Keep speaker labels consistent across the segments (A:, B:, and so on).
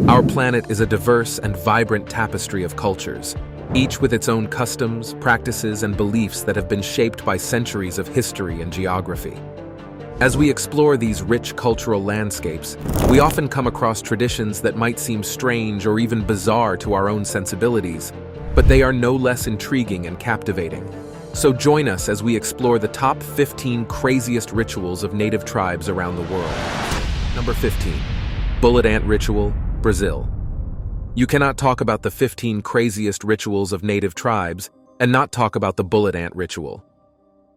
A: Our planet is a diverse and vibrant tapestry of cultures, each with its own customs, practices, and beliefs that have been shaped by centuries of history and geography. As we explore these rich cultural landscapes, we often come across traditions that might seem strange or even bizarre to our own sensibilities, but they are no less intriguing and captivating. So join us as we explore the top 15 craziest rituals of native tribes around the world. Number 15. Bullet Ant Ritual, Brazil. You cannot talk about the 15 craziest rituals of native tribes and not talk about the bullet ant ritual.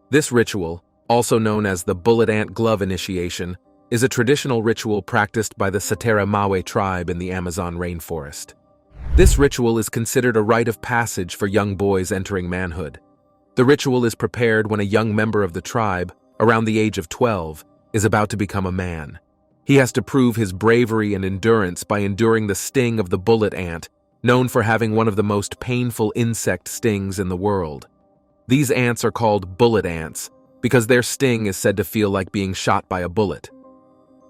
A: This ritual, also known as the bullet ant glove initiation, is a traditional ritual practiced by the Satera Mawe tribe in the Amazon rainforest. This ritual is considered a rite of passage for young boys entering manhood. The ritual is prepared when a young member of the tribe, around the age of 12, is about to become a man. He has to prove his bravery and endurance by enduring the sting of the bullet ant, known for having one of the most painful insect stings in the world. These ants are called bullet ants because their sting is said to feel like being shot by a bullet.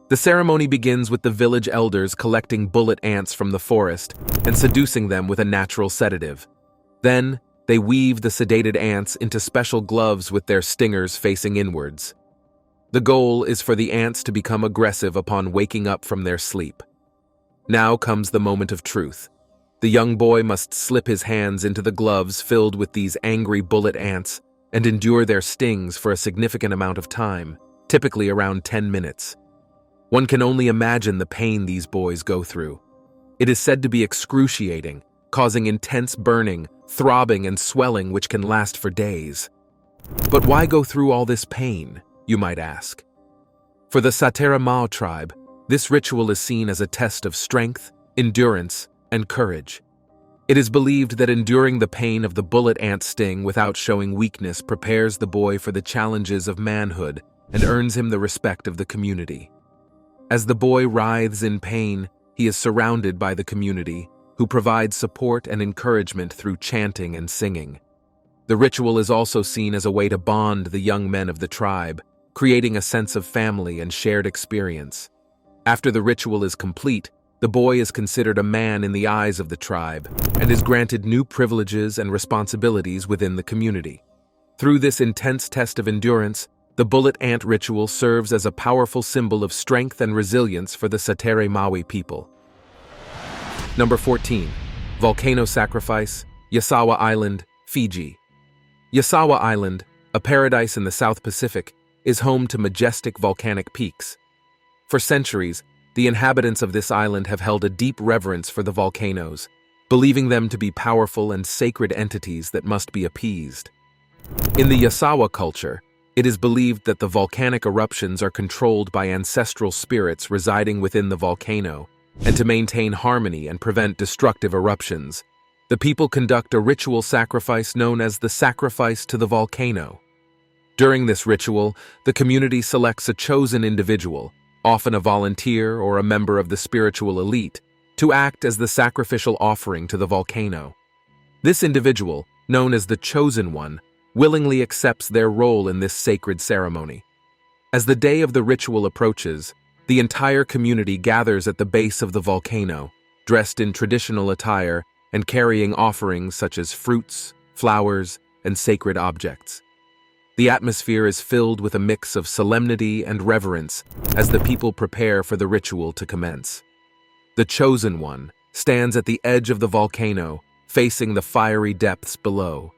A: The ceremony begins with the village elders collecting bullet ants from the forest and seducing them with a natural sedative. Then, they weave the sedated ants into special gloves with their stingers facing inwards. The goal is for the ants to become aggressive upon waking up from their sleep. Now comes the moment of truth. The young boy must slip his hands into the gloves filled with these angry bullet ants and endure their stings for a significant amount of time, typically around 10 minutes. One can only imagine the pain these boys go through. It is said to be excruciating, causing intense burning, throbbing, and swelling which can last for days. But why go through all this pain, you might ask? For the Satera Mawe tribe, this ritual is seen as a test of strength, endurance, and courage. It is believed that enduring the pain of the bullet ant sting without showing weakness prepares the boy for the challenges of manhood and earns him the respect of the community. As the boy writhes in pain, he is surrounded by the community, who provides support and encouragement through chanting and singing. The ritual is also seen as a way to bond the young men of the tribe, creating a sense of family and shared experience. After the ritual is complete, the boy is considered a man in the eyes of the tribe and is granted new privileges and responsibilities within the community. Through this intense test of endurance, the bullet ant ritual serves as a powerful symbol of strength and resilience for the Satera Mawe people. Number 14. Volcano Sacrifice, Yasawa Island, Fiji. Yasawa Island, a paradise in the South Pacific, is home to majestic volcanic peaks. For centuries, the inhabitants of this island have held a deep reverence for the volcanoes, believing them to be powerful and sacred entities that must be appeased. In the Yasawa culture, it is believed that the volcanic eruptions are controlled by ancestral spirits residing within the volcano, and to maintain harmony and prevent destructive eruptions, the people conduct a ritual sacrifice known as the sacrifice to the volcano. During this ritual, the community selects a chosen individual, often a volunteer or a member of the spiritual elite, to act as the sacrificial offering to the volcano. This individual, known as the Chosen One, willingly accepts their role in this sacred ceremony. As the day of the ritual approaches, the entire community gathers at the base of the volcano, dressed in traditional attire and carrying offerings such as fruits, flowers, and sacred objects. The atmosphere is filled with a mix of solemnity and reverence as the people prepare for the ritual to commence. The Chosen One stands at the edge of the volcano, facing the fiery depths below.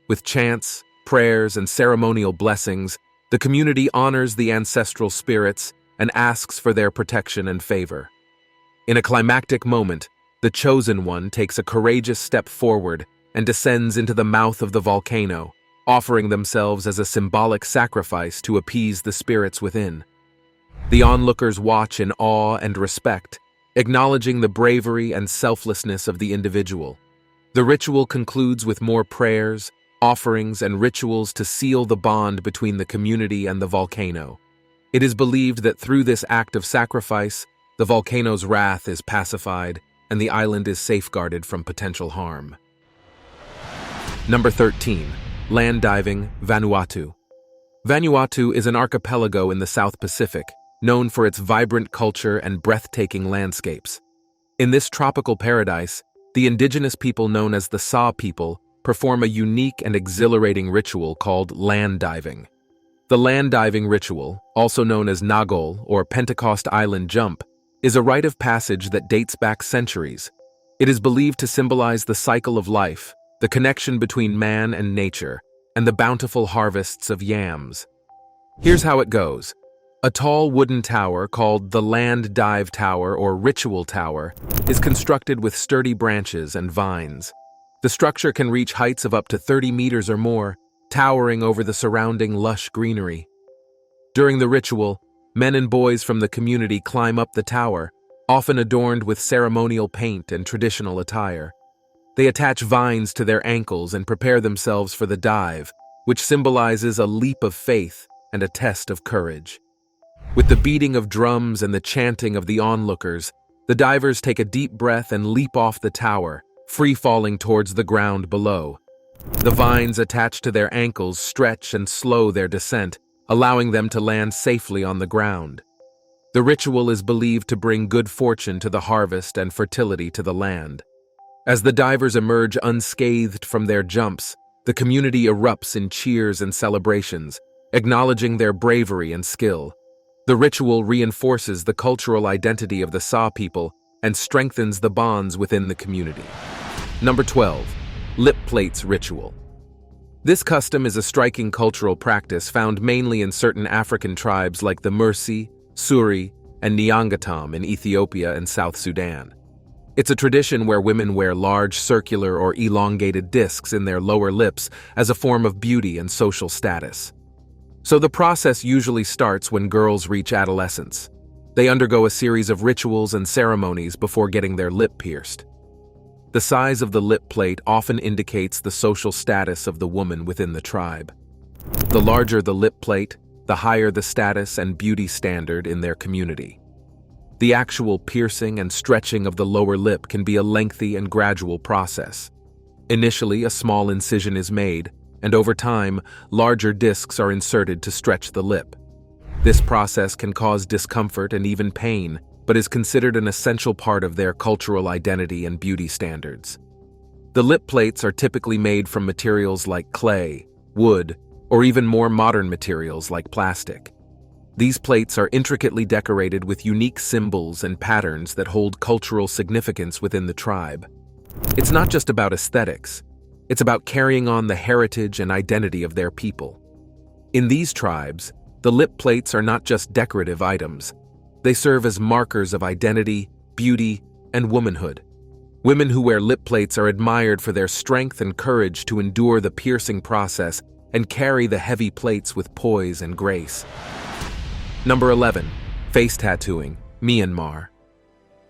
A: With chants, prayers, and ceremonial blessings, the community honors the ancestral spirits and asks for their protection and favor. In a climactic moment, the Chosen One takes a courageous step forward and descends into the mouth of the volcano, offering themselves as a symbolic sacrifice to appease the spirits within. The onlookers watch in awe and respect, acknowledging the bravery and selflessness of the individual. The ritual concludes with more prayers, offerings, and rituals to seal the bond between the community and the volcano. It is believed that through this act of sacrifice, the volcano's wrath is pacified and the island is safeguarded from potential harm. Number 13. Land diving, Vanuatu. Vanuatu is an archipelago in the South Pacific, known for its vibrant culture and breathtaking landscapes. In this tropical paradise, the indigenous people known as the Sa people perform a unique and exhilarating ritual called land diving. The land diving ritual, also known as Nagol or Pentecost Island Jump, is a rite of passage that dates back centuries. It is believed to symbolize the cycle of life, the connection between man and nature, and the bountiful harvests of yams. Here's how it goes. A tall wooden tower called the Land Dive Tower or Ritual Tower is constructed with sturdy branches and vines. The structure can reach heights of up to 30 meters or more, towering over the surrounding lush greenery. During the ritual, men and boys from the community climb up the tower, often adorned with ceremonial paint and traditional attire. They attach vines to their ankles and prepare themselves for the dive, which symbolizes a leap of faith and a test of courage. With the beating of drums and the chanting of the onlookers, the divers take a deep breath and leap off the tower, free-falling towards the ground below. The vines attached to their ankles stretch and slow their descent, allowing them to land safely on the ground. The ritual is believed to bring good fortune to the harvest and fertility to the land. As the divers emerge unscathed from their jumps, the community erupts in cheers and celebrations, acknowledging their bravery and skill. The ritual reinforces the cultural identity of the Sa people and strengthens the bonds within the community. Number 12. Lip Plates Ritual. This custom is a striking cultural practice found mainly in certain African tribes like the Mursi, Suri, and Nyangatam in Ethiopia and South Sudan. It's a tradition where women wear large circular or elongated discs in their lower lips as a form of beauty and social status. So the process usually starts when girls reach adolescence. They undergo a series of rituals and ceremonies before getting their lip pierced. The size of the lip plate often indicates the social status of the woman within the tribe. The larger the lip plate, the higher the status and beauty standard in their community. The actual piercing and stretching of the lower lip can be a lengthy and gradual process. Initially, a small incision is made, and over time, larger discs are inserted to stretch the lip. This process can cause discomfort and even pain, but is considered an essential part of their cultural identity and beauty standards. The lip plates are typically made from materials like clay, wood, or even more modern materials like plastic. These plates are intricately decorated with unique symbols and patterns that hold cultural significance within the tribe. It's not just about aesthetics, it's about carrying on the heritage and identity of their people. In these tribes, the lip plates are not just decorative items. They serve as markers of identity, beauty, and womanhood. Women who wear lip plates are admired for their strength and courage to endure the piercing process and carry the heavy plates with poise and grace. Number 11. Face Tattooing, Myanmar.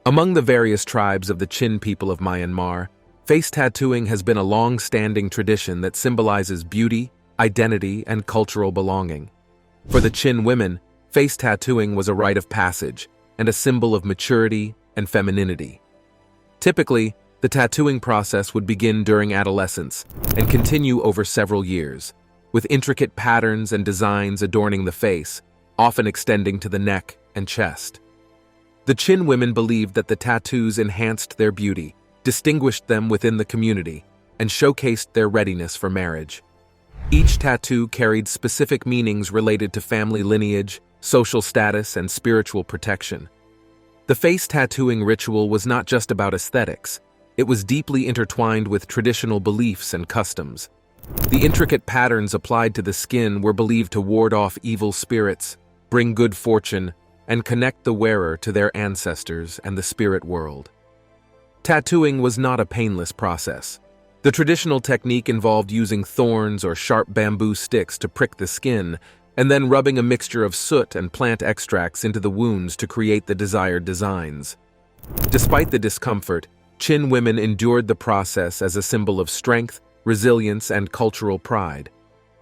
A: Among the various tribes of the Chin people of Myanmar, face tattooing has been a long-standing tradition that symbolizes beauty, identity, and cultural belonging. For the Chin women, face tattooing was a rite of passage and a symbol of maturity and femininity. Typically, the tattooing process would begin during adolescence and continue over several years, with intricate patterns and designs adorning the face, often extending to the neck and chest. The Chin women believed that the tattoos enhanced their beauty, distinguished them within the community, and showcased their readiness for marriage. Each tattoo carried specific meanings related to family lineage, social status, and spiritual protection. The face tattooing ritual was not just about aesthetics. It was deeply intertwined with traditional beliefs and customs. The intricate patterns applied to the skin were believed to ward off evil spirits, bring good fortune, and connect the wearer to their ancestors and the spirit world. Tattooing was not a painless process. The traditional technique involved using thorns or sharp bamboo sticks to prick the skin, and then rubbing a mixture of soot and plant extracts into the wounds to create the desired designs. Despite the discomfort, Chin women endured the process as a symbol of strength, resilience, and cultural pride.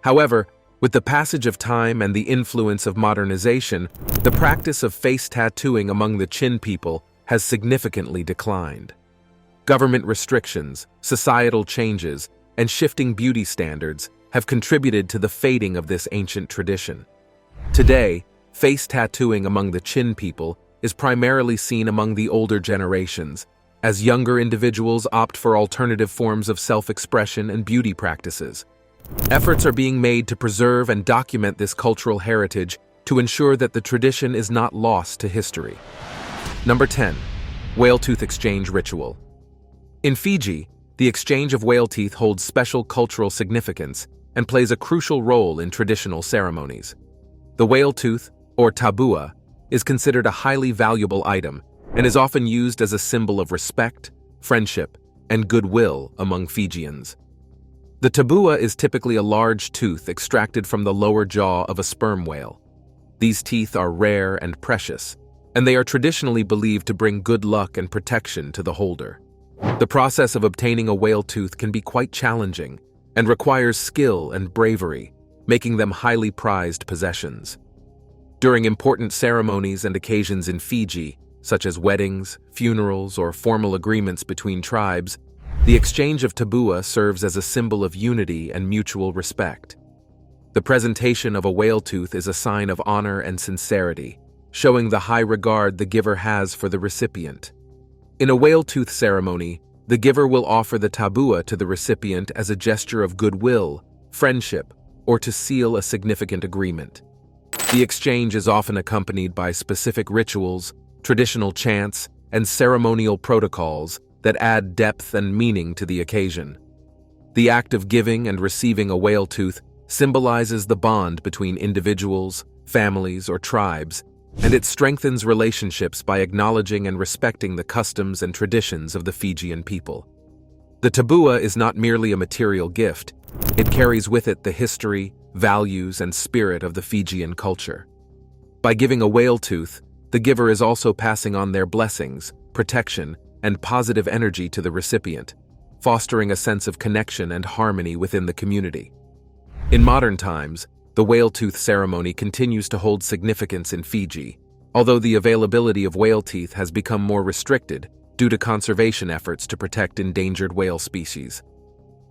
A: However, with the passage of time and the influence of modernization, the practice of face tattooing among the Chin people has significantly declined. Government restrictions, societal changes, and shifting beauty standards have contributed to the fading of this ancient tradition. Today, face tattooing among the Chin people is primarily seen among the older generations, as younger individuals opt for alternative forms of self-expression and beauty practices. Efforts are being made to preserve and document this cultural heritage to ensure that the tradition is not lost to history. Number 10. Whale tooth exchange ritual. In Fiji, the exchange of whale teeth holds special cultural significance and plays a crucial role in traditional ceremonies. The whale tooth, or tabua, is considered a highly valuable item and is often used as a symbol of respect, friendship, and goodwill among Fijians. The tabua is typically a large tooth extracted from the lower jaw of a sperm whale. These teeth are rare and precious, and they are traditionally believed to bring good luck and protection to the holder. The process of obtaining a whale tooth can be quite challenging and requires skill and bravery, making them highly prized possessions. During important ceremonies and occasions in Fiji, such as weddings, funerals, or formal agreements between tribes, the exchange of tabua serves as a symbol of unity and mutual respect. The presentation of a whale tooth is a sign of honor and sincerity, showing the high regard the giver has for the recipient. In a whale tooth ceremony, the giver will offer the tabua to the recipient as a gesture of goodwill, friendship, or to seal a significant agreement. The exchange is often accompanied by specific rituals, traditional chants, and ceremonial protocols that add depth and meaning to the occasion. The act of giving and receiving a whale tooth symbolizes the bond between individuals, families, or tribes, and it strengthens relationships by acknowledging and respecting the customs and traditions of the Fijian people. The tabua is not merely a material gift, it carries with it the history, values, and spirit of the Fijian culture. By giving a whale tooth, the giver is also passing on their blessings, protection, and positive energy to the recipient, fostering a sense of connection and harmony within the community. In modern times, the whale tooth ceremony continues to hold significance in Fiji, although the availability of whale teeth has become more restricted due to conservation efforts to protect endangered whale species.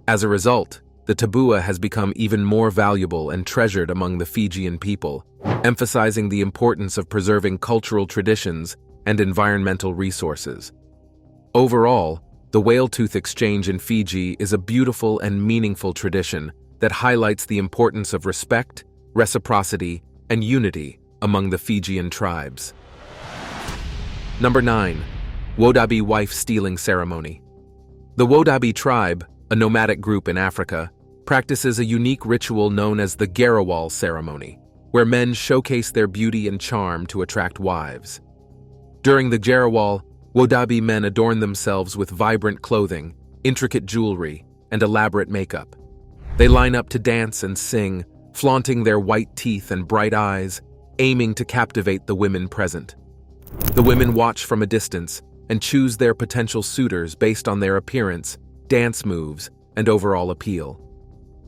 A: As a result, the tabua has become even more valuable and treasured among the Fijian people, emphasizing the importance of preserving cultural traditions and environmental resources. Overall, the whale tooth exchange in Fiji is a beautiful and meaningful tradition that highlights the importance of respect, reciprocity, and unity among the Fijian tribes. Number 9. Wabi wife stealing ceremony. The Wabi tribe, a nomadic group in Africa, practices a unique ritual known as the Garawal ceremony, where men showcase their beauty and charm to attract wives. During the Garawal, Wabi men adorn themselves with vibrant clothing, intricate jewelry, and elaborate makeup. They line up to dance and sing, flaunting their white teeth and bright eyes, aiming to captivate the women present. The women watch from a distance and choose their potential suitors based on their appearance, dance moves, and overall appeal.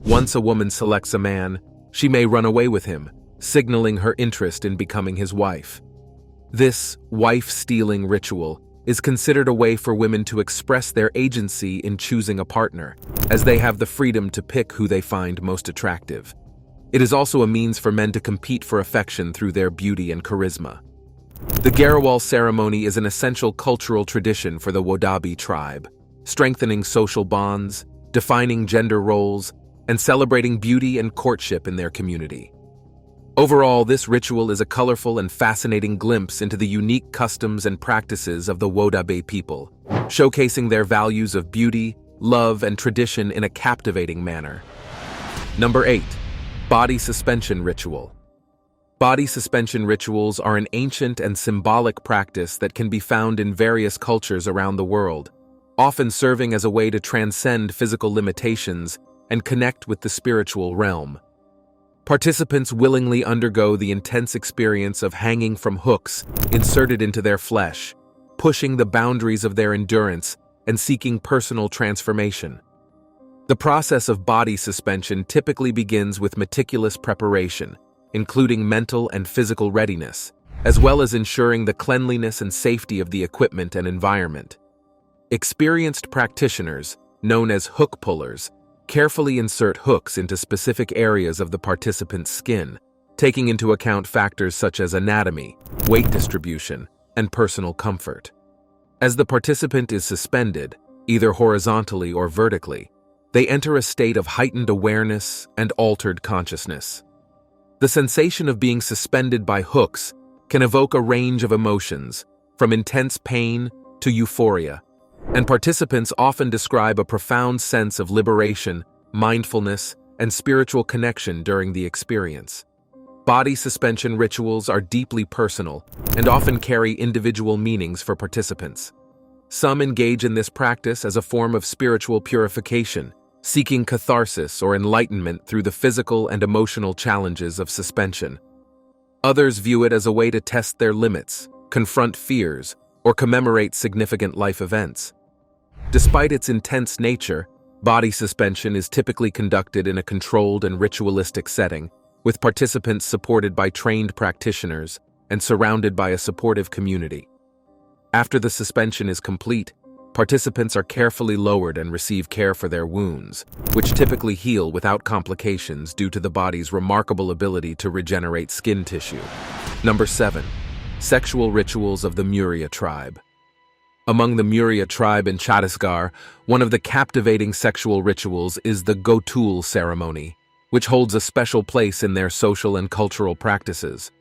A: Once a woman selects a man, she may run away with him, signaling her interest in becoming his wife. This wife-stealing ritual is considered a way for women to express their agency in choosing a partner, as they have the freedom to pick who they find most attractive. It is also a means for men to compete for affection through their beauty and charisma. The Garawal ceremony is an essential cultural tradition for the Wabi tribe, strengthening social bonds, defining gender roles, and celebrating beauty and courtship in their community. Overall, this ritual is a colorful and fascinating glimpse into the unique customs and practices of the Wabi people, showcasing their values of beauty, love, and tradition in a captivating manner. Number 8. Body suspension ritual. Body suspension rituals are an ancient and symbolic practice that can be found in various cultures around the world, often serving as a way to transcend physical limitations and connect with the spiritual realm. Participants willingly undergo the intense experience of hanging from hooks inserted into their flesh, pushing the boundaries of their endurance and seeking personal transformation. The process of body suspension typically begins with meticulous preparation, including mental and physical readiness, as well as ensuring the cleanliness and safety of the equipment and environment. Experienced practitioners, known as hook pullers, carefully insert hooks into specific areas of the participant's skin, taking into account factors such as anatomy, weight distribution, and personal comfort. As the participant is suspended, either horizontally or vertically, they enter a state of heightened awareness and altered consciousness. The sensation of being suspended by hooks can evoke a range of emotions, from intense pain to euphoria, and participants often describe a profound sense of liberation, mindfulness, and spiritual connection during the experience. Body suspension rituals are deeply personal and often carry individual meanings for participants. Some engage in this practice as a form of spiritual purification, seeking catharsis or enlightenment through the physical and emotional challenges of suspension. Others view it as a way to test their limits, confront fears, or commemorate significant life events. Despite its intense nature, body suspension is typically conducted in a controlled and ritualistic setting, with participants supported by trained practitioners and surrounded by a supportive community. After the suspension is complete, participants are carefully lowered and receive care for their wounds, which typically heal without complications due to the body's remarkable ability to regenerate skin tissue. Number 7. Sexual rituals of the Muria tribe. Among the Muria tribe in Chhattisgarh, one of the captivating sexual rituals is the Gotul ceremony, which holds a special place in their social and cultural practices.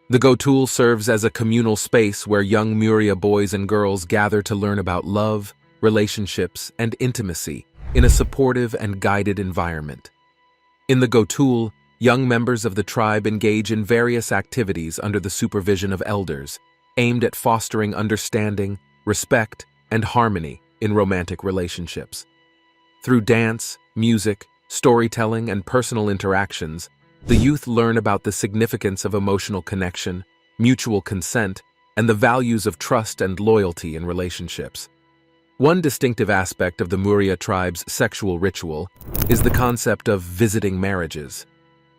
A: The Gotul serves as a communal space where young Muria boys and girls gather to learn about love, relationships, and intimacy in a supportive and guided environment. In the Gotul, young members of the tribe engage in various activities under the supervision of elders, aimed at fostering understanding, respect, and harmony in romantic relationships. Through dance, music, storytelling, and personal interactions, the youth learn about the significance of emotional connection, mutual consent, and the values of trust and loyalty in relationships. One distinctive aspect of the Muria tribe's sexual ritual is the concept of visiting marriages.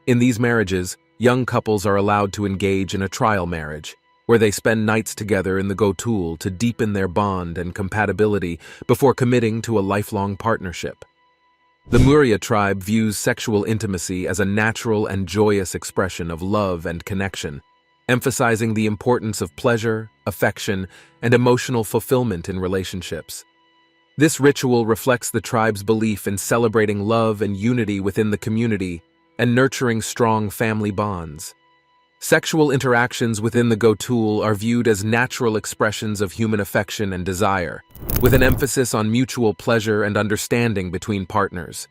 A: In these marriages, young couples are allowed to engage in a trial marriage, where they spend nights together in the Gotul to deepen their bond and compatibility before committing to a lifelong partnership. The Muria tribe views sexual intimacy as a natural and joyous expression of love and connection, emphasizing the importance of pleasure, affection, and emotional fulfillment in relationships. This ritual reflects the tribe's belief in celebrating love and unity within the community and nurturing strong family bonds. Sexual interactions within the Gotul are viewed as natural expressions of human affection and desire, with an emphasis on mutual pleasure and understanding between partners.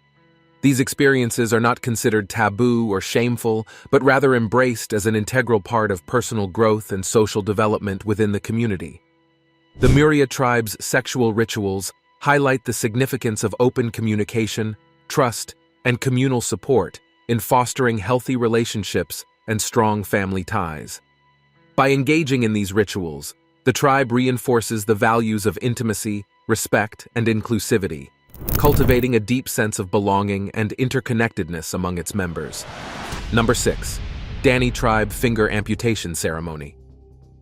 A: These experiences are not considered taboo or shameful, but rather embraced as an integral part of personal growth and social development within the community. The Muria tribe's sexual rituals highlight the significance of open communication, trust, and communal support in fostering healthy relationships and strong family ties. By engaging in these rituals, the tribe reinforces the values of intimacy, respect, and inclusivity, cultivating a deep sense of belonging and interconnectedness among its members. Number 6. Dany tribe finger amputation ceremony.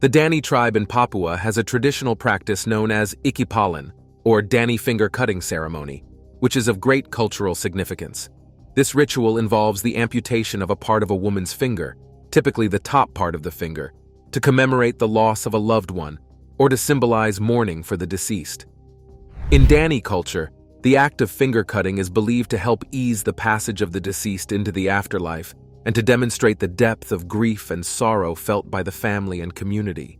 A: The Dany tribe in Papua has a traditional practice known as ikipalan, or Dany finger cutting ceremony, which is of great cultural significance. This ritual involves the amputation of a part of a woman's finger, typically the top part of the finger, to commemorate the loss of a loved one or to symbolize mourning for the deceased. In Dany culture, the act of finger cutting is believed to help ease the passage of the deceased into the afterlife and to demonstrate the depth of grief and sorrow felt by the family and community.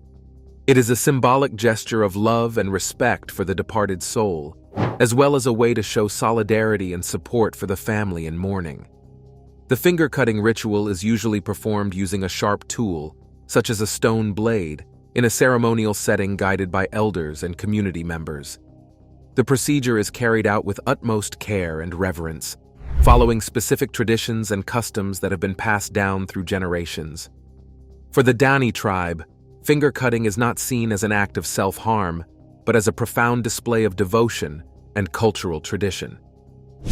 A: It is a symbolic gesture of love and respect for the departed soul, as well as a way to show solidarity and support for the family in mourning. The finger-cutting ritual is usually performed using a sharp tool, such as a stone blade, in a ceremonial setting guided by elders and community members. The procedure is carried out with utmost care and reverence, following specific traditions and customs that have been passed down through generations. For the Dany tribe, finger-cutting is not seen as an act of self-harm, but as a profound display of devotion and cultural tradition.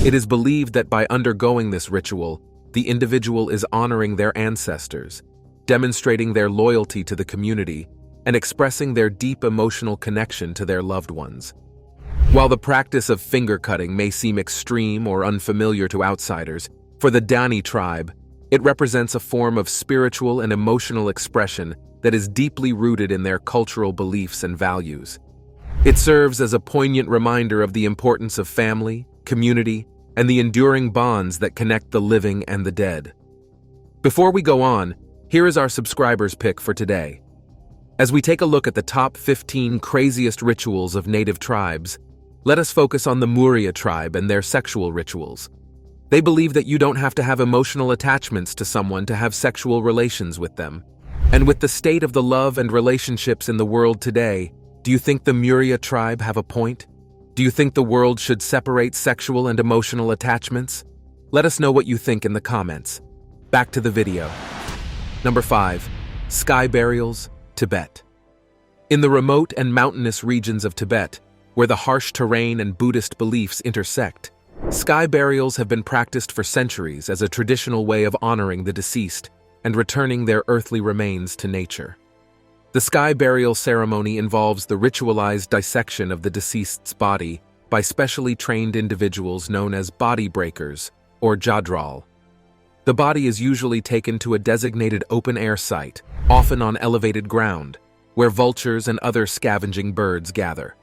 A: It is believed that by undergoing this ritual, the individual is honoring their ancestors, demonstrating their loyalty to the community, and expressing their deep emotional connection to their loved ones. While the practice of finger-cutting may seem extreme or unfamiliar to outsiders, for the Dany tribe, it represents a form of spiritual and emotional expression that is deeply rooted in their cultural beliefs and values. It serves as a poignant reminder of the importance of family, community, and the enduring bonds that connect the living and the dead. Before we go on, here is our subscribers' pick for today. As we take a look at the top 15 craziest rituals of native tribes, let us focus on the Muria tribe and their sexual rituals. They believe that you don't have to have emotional attachments to someone to have sexual relations with them. And with the state of the love and relationships in the world today, do you think the Muria tribe have a point? Do you think the world should separate sexual and emotional attachments? Let us know what you think in the comments. Back to the video. Number 5. Sky burials, Tibet. In the remote and mountainous regions of Tibet, where the harsh terrain and Buddhist beliefs intersect, sky burials have been practiced for centuries as a traditional way of honoring the deceased and returning their earthly remains to nature. The sky burial ceremony involves the ritualized dissection of the deceased's body by specially trained individuals known as body breakers, or jadral. The body is usually taken to a designated open-air site, often on elevated ground, where vultures and other scavenging birds gather.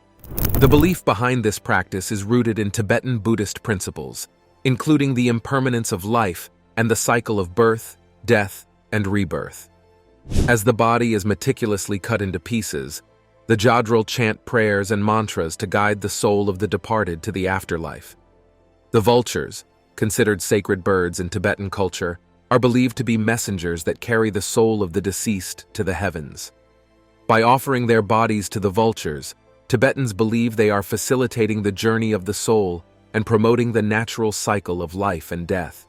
A: The belief behind this practice is rooted in Tibetan Buddhist principles, including the impermanence of life and the cycle of birth, death, and rebirth. As the body is meticulously cut into pieces, the jadral chant prayers and mantras to guide the soul of the departed to the afterlife. The vultures, considered sacred birds in Tibetan culture, are believed to be messengers that carry the soul of the deceased to the heavens. By offering their bodies to the vultures, Tibetans believe they are facilitating the journey of the soul and promoting the natural cycle of life and death.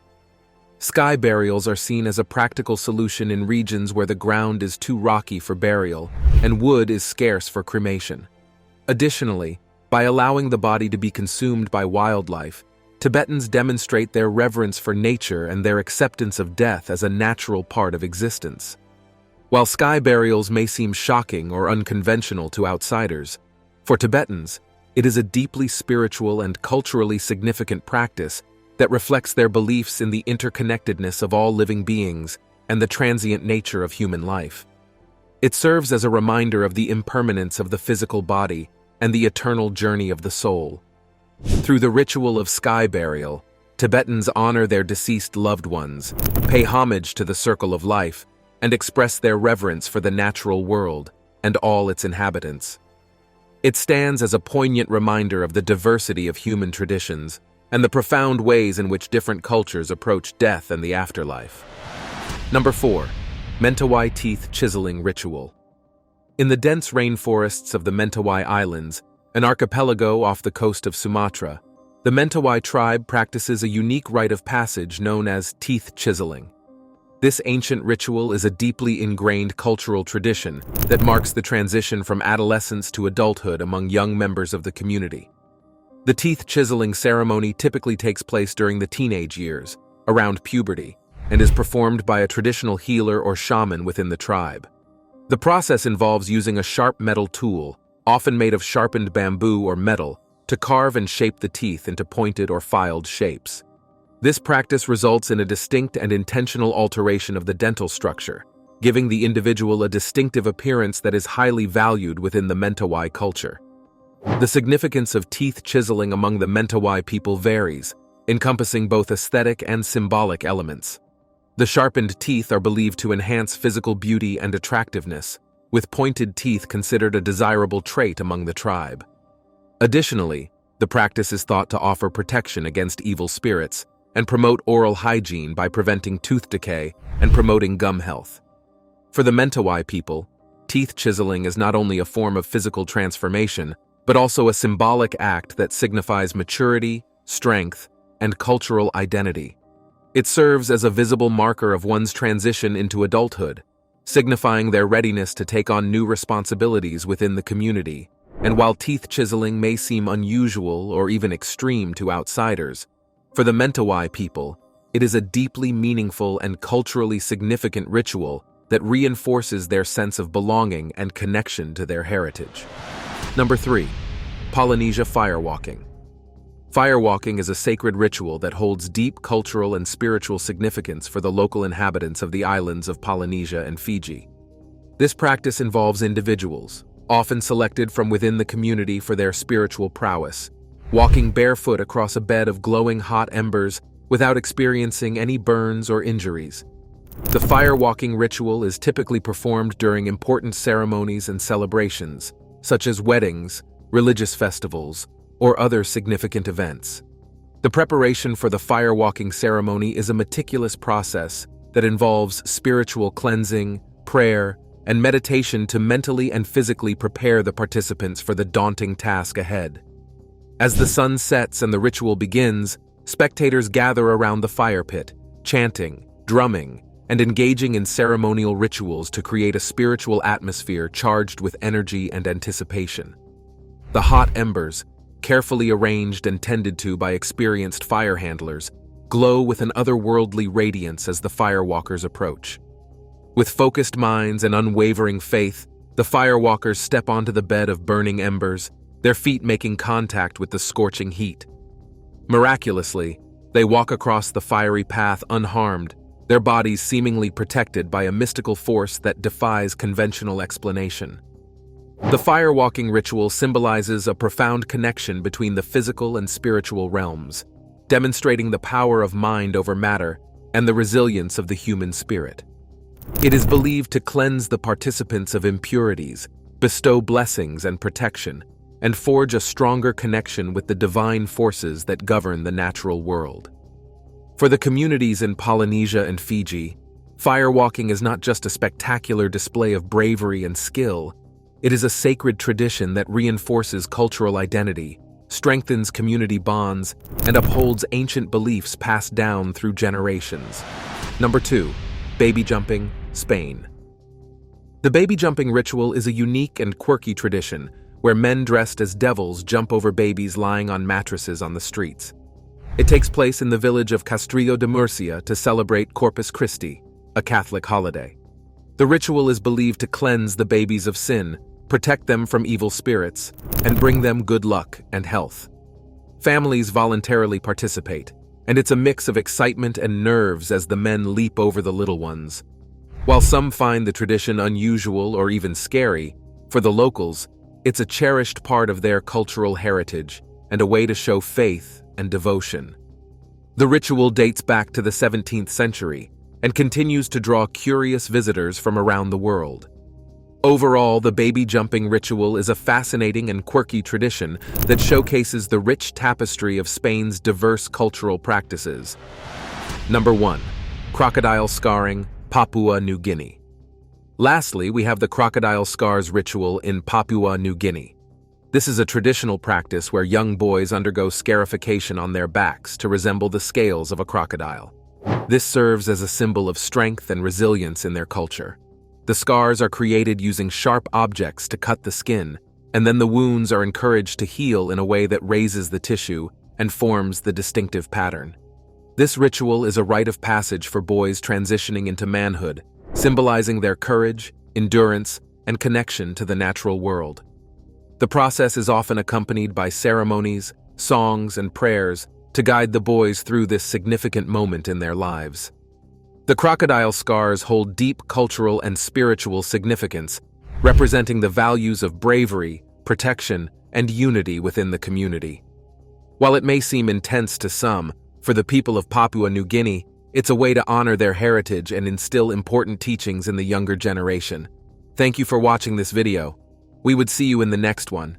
A: Sky burials are seen as a practical solution in regions where the ground is too rocky for burial and wood is scarce for cremation. Additionally, by allowing the body to be consumed by wildlife, Tibetans demonstrate their reverence for nature and their acceptance of death as a natural part of existence. While sky burials may seem shocking or unconventional to outsiders, for Tibetans, it is a deeply spiritual and culturally significant practice that reflects their beliefs in the interconnectedness of all living beings and the transient nature of human life. It serves as a reminder of the impermanence of the physical body and the eternal journey of the soul. Through the ritual of sky burial, Tibetans honor their deceased loved ones, pay homage to the circle of life, and express their reverence for the natural world and all its inhabitants. It stands as a poignant reminder of the diversity of human traditions and the profound ways in which different cultures approach death and the afterlife. Number 4. Mentawai teeth chiseling ritual. In the dense rainforests of the Mentawai Islands, an archipelago off the coast of Sumatra, the Mentawai tribe practices a unique rite of passage known as teeth chiseling. This ancient ritual is a deeply ingrained cultural tradition that marks the transition from adolescence to adulthood among young members of the community. The teeth chiseling ceremony typically takes place during the teenage years, around puberty, and is performed by a traditional healer or shaman within the tribe. The process involves using a sharp metal tool, often made of sharpened bamboo or metal, to carve and shape the teeth into pointed or filed shapes. This practice results in a distinct and intentional alteration of the dental structure, giving the individual a distinctive appearance that is highly valued within the Mentawai culture. The significance of teeth chiseling among the Mentawai people varies, encompassing both aesthetic and symbolic elements. The sharpened teeth are believed to enhance physical beauty and attractiveness, with pointed teeth considered a desirable trait among the tribe. Additionally, the practice is thought to offer protection against evil spirits and promote oral hygiene by preventing tooth decay and promoting gum health. For the Mentawai people, teeth chiseling is not only a form of physical transformation, but also a symbolic act that signifies maturity, strength, and cultural identity. It serves as a visible marker of one's transition into adulthood, signifying their readiness to take on new responsibilities within the community. And while teeth chiseling may seem unusual or even extreme to outsiders, for the Mentawai people, it is a deeply meaningful and culturally significant ritual that reinforces their sense of belonging and connection to their heritage. Number 3. Polynesia firewalking. Firewalking is a sacred ritual that holds deep cultural and spiritual significance for the local inhabitants of the islands of Polynesia and Fiji. This practice involves individuals, often selected from within the community for their spiritual prowess, walking barefoot across a bed of glowing hot embers without experiencing any burns or injuries. The fire-walking ritual is typically performed during important ceremonies and celebrations, such as weddings, religious festivals, or other significant events. The preparation for the fire-walking ceremony is a meticulous process that involves spiritual cleansing, prayer, and meditation to mentally and physically prepare the participants for the daunting task ahead. As the sun sets and the ritual begins, spectators gather around the fire pit, chanting, drumming, and engaging in ceremonial rituals to create a spiritual atmosphere charged with energy and anticipation. The hot embers, carefully arranged and tended to by experienced fire handlers, glow with an otherworldly radiance as the firewalkers approach. With focused minds and unwavering faith, the firewalkers step onto the bed of burning embers, their feet making contact with the scorching heat. Miraculously, they walk across the fiery path unharmed, their bodies seemingly protected by a mystical force that defies conventional explanation. The firewalking ritual symbolizes a profound connection between the physical and spiritual realms, demonstrating the power of mind over matter and the resilience of the human spirit. It is believed to cleanse the participants of impurities, bestow blessings and protection, and forge a stronger connection with the divine forces that govern the natural world. For the communities in Polynesia and Fiji, firewalking is not just a spectacular display of bravery and skill. It is a sacred tradition that reinforces cultural identity, strengthens community bonds, and upholds ancient beliefs passed down through generations. Number 2. Baby jumping, Spain. The baby jumping ritual is a unique and quirky tradition where men dressed as devils jump over babies lying on mattresses on the streets. It takes place in the village of Castrillo de Murcia to celebrate Corpus Christi, a Catholic holiday. The ritual is believed to cleanse the babies of sin, protect them from evil spirits, and bring them good luck and health. Families voluntarily participate, and it's a mix of excitement and nerves as the men leap over the little ones. While some find the tradition unusual or even scary, for the locals, it's a cherished part of their cultural heritage and a way to show faith and devotion. The ritual dates back to the 17th century and continues to draw curious visitors from around the world. Overall, the baby jumping ritual is a fascinating and quirky tradition that showcases the rich tapestry of Spain's diverse cultural practices. Number 1. Crocodile scarring, Papua New Guinea. Lastly, we have the crocodile scars ritual in Papua New Guinea. This is a traditional practice where young boys undergo scarification on their backs to resemble the scales of a crocodile. This serves as a symbol of strength and resilience in their culture. The scars are created using sharp objects to cut the skin, and then the wounds are encouraged to heal in a way that raises the tissue and forms the distinctive pattern. This ritual is a rite of passage for boys transitioning into manhood, symbolizing their courage, endurance, and connection to the natural world. The process is often accompanied by ceremonies, songs, and prayers to guide the boys through this significant moment in their lives. The crocodile scars hold deep cultural and spiritual significance, representing the values of bravery, protection, and unity within the community. While it may seem intense to some, for the people of Papua New Guinea, it's a way to honor their heritage and instill important teachings in the younger generation. Thank you for watching this video. We would see you in the next one.